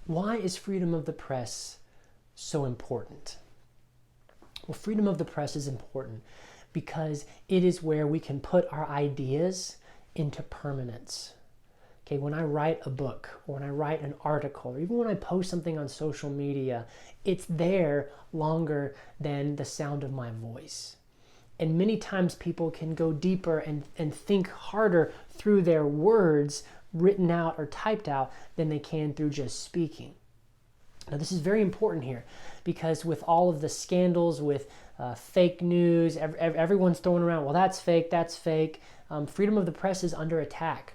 Why is freedom of the press so important? Well, freedom of the press is important because it is where we can put our ideas into permanence. Okay, when I write a book or when I write an article or even when I post something on social media, it's there longer than the sound of my voice. And many times people can go deeper and think harder through their words written out or typed out than they can through just speaking. Now, this is very important here because with all of the scandals with fake news, everyone's throwing around, well, that's fake, that's fake. Freedom of the press is under attack.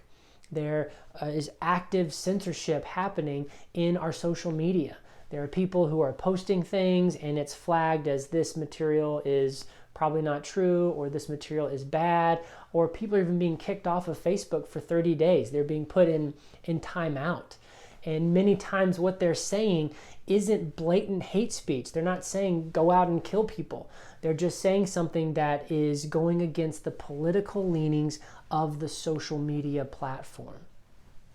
There is active censorship happening in our social media. There are people who are posting things and it's flagged as this material is probably not true, or this material is bad, or people are even being kicked off of Facebook for 30 days. They're being put in timeout. And many times what they're saying isn't blatant hate speech. They're not saying go out and kill people. They're just saying something that is going against the political leanings of the social media platform.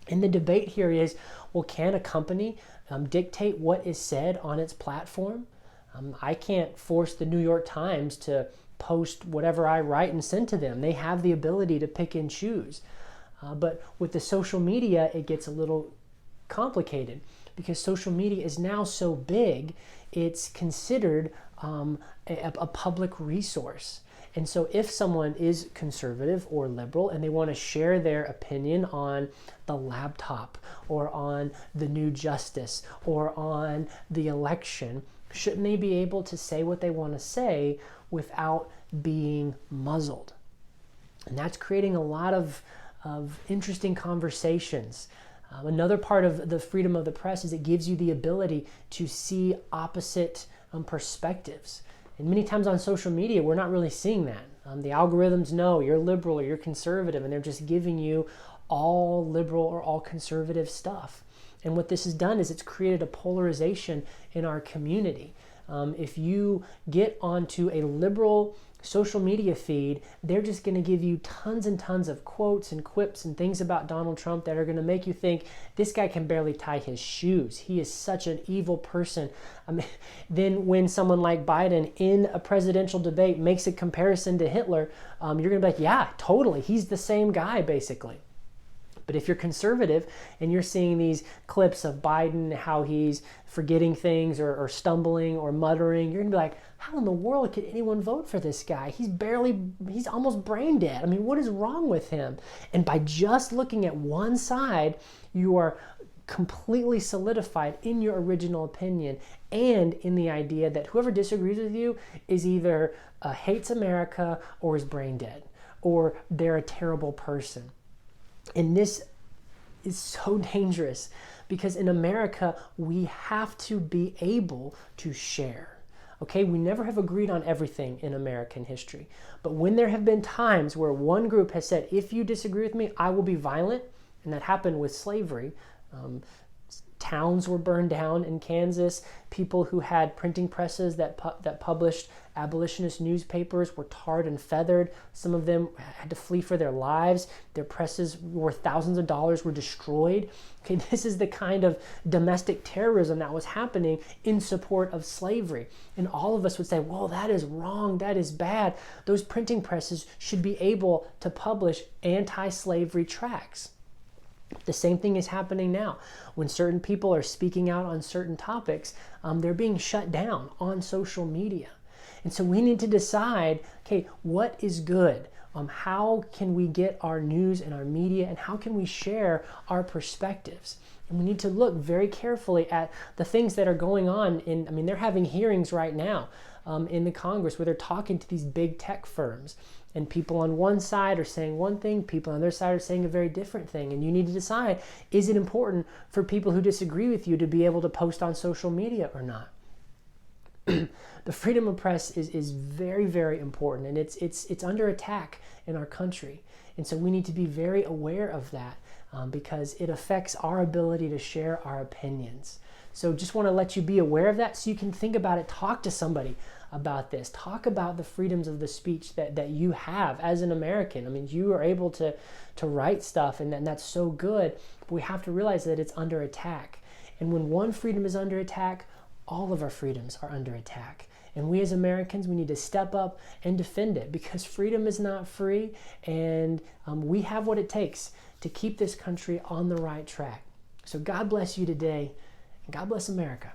And the debate here is, well, can a company dictate what is said on its platform? I can't force the New York Times to post whatever I write and send to them. They have the ability to pick and choose. But with the social media, it gets a little complicated because social media is now so big, it's considered a public resource. And so if someone is conservative or liberal and they want to share their opinion on the laptop or on the new justice or on the election, shouldn't they be able to say what they want to say without being muzzled? And that's creating a lot of interesting conversations. Another part of the freedom of the press is it gives you the ability to see opposite perspectives. And many times on social media, we're not really seeing that. The algorithms know you're liberal or you're conservative, and they're just giving you all liberal or all conservative stuff. And what this has done is it's created a polarization in our community. If you get onto a liberal social media feed, they're just going to give you tons and tons of quotes and quips and things about Donald Trump that are going to make you think this guy can barely tie his shoes. He is such an evil person. Then when someone like Biden in a presidential debate makes a comparison to Hitler, you're going to be like, yeah, totally. He's the same guy, basically. But if you're conservative and you're seeing these clips of Biden, how he's forgetting things or stumbling or muttering, you're going to be like, how in the world could anyone vote for this guy? He's almost brain dead. I mean, what is wrong with him? And by just looking at one side, you are completely solidified in your original opinion and in the idea that whoever disagrees with you is either hates America or is brain dead or they're a terrible person. And this is so dangerous because in America, we have to be able to share. Okay, we never have agreed on everything in American history. But when there have been times where one group has said, if you disagree with me, I will be violent, and that happened with slavery. Towns were burned down in Kansas. People who had printing presses that published abolitionist newspapers were tarred and feathered. Some of them had to flee for their lives. Their presses worth thousands of dollars were destroyed. Okay, this is the kind of domestic terrorism that was happening in support of slavery. And all of us would say, well, that is wrong, that is bad. Those printing presses should be able to publish anti-slavery tracts. The same thing is happening now. When certain people are speaking out on certain topics, they're being shut down on social media. And so we need to decide, okay, what is good? How can we get our news and our media, and how can we share our perspectives? And we need to look very carefully at the things that are going on they're having hearings right now in the Congress where they're talking to these big tech firms. And people on one side are saying one thing, people on their side are saying a very different thing. And you need to decide, is it important for people who disagree with you to be able to post on social media or not? The freedom of press is very, very important, and it's under attack in our country. And so we need to be very aware of that because it affects our ability to share our opinions. So just want to let you be aware of that so you can think about it, talk to somebody about this, talk about the freedoms of the speech that you have as an American. I mean, you are able to write stuff, and that's so good, but we have to realize that it's under attack. And when one freedom is under attack, all of our freedoms are under attack. And we as Americans, we need to step up and defend it, because freedom is not free, and we have what it takes to keep this country on the right track. So God bless you today, and God bless America.